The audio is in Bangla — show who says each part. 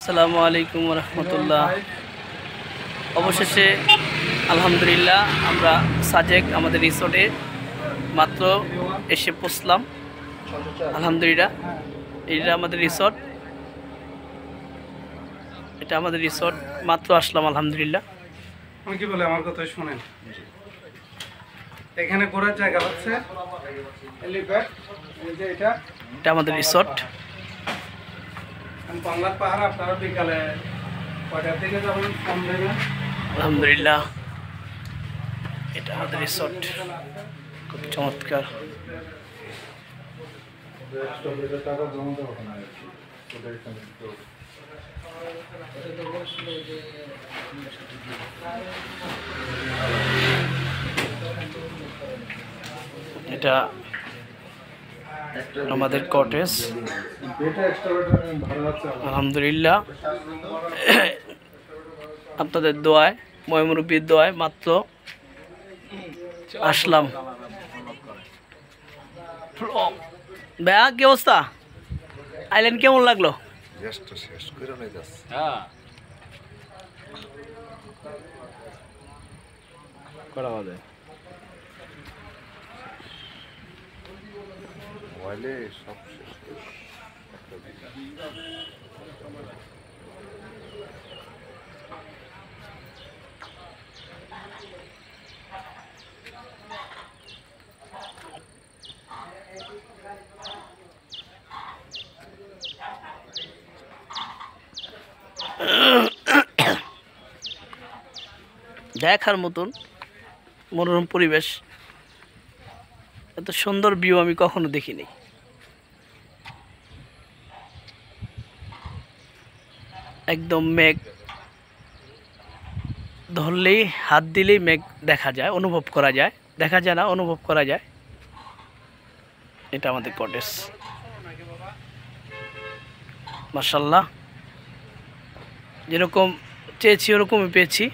Speaker 1: আসসালামু আলাইকুম রহমতুল্লাহ। অবশেষে আলহামদুলিল্লাহ আমরা সাজেক আমাদের রিসোর্টে মাত্র এসে পৌঁছলাম। আলহামদুলিল্লাহ এটা আমাদের রিসোর্ট, মাত্র আসলাম আলহামদুলিল্লাহ।
Speaker 2: আমি কি বলে আমার কথা শুনেন, এখানে ঘোরার জায়গা হচ্ছে এলিপ্যাড, এই যে এটা
Speaker 1: আমাদের রিসোর্ট।
Speaker 2: বাংলার পাহাড়। আপনারা বিকালে কয়টার দিকে যাবেন ফোন দেবেন।
Speaker 1: আলহামদুলিল্লাহ এটা আমাদের রিসোর্ট, খুব চমৎকার। এটা আমাদের কটেজ আলহামদুলিল্লাহ। আপনাদের দোয়ায়, ময়মুরব্বির দোয়ায় মাত্র আসলাম। ভাইয়া কি অবস্থা? আইল্যান্ড কেমন লাগলো? দেখার মতন মনোরম পরিবেশ, এত সুন্দর ভিউ আমি কখনো দেখিনি। একদম মেঘ ধরলেই, হাত দিলেই মেঘ দেখা যায়, অনুভব করা যায়, দেখা যায় না, অনুভব করা যায়। এটা আমাদের কটেজ মাশাআল্লাহ, যেরকম চেয়েছি ওরকমই পেয়েছি।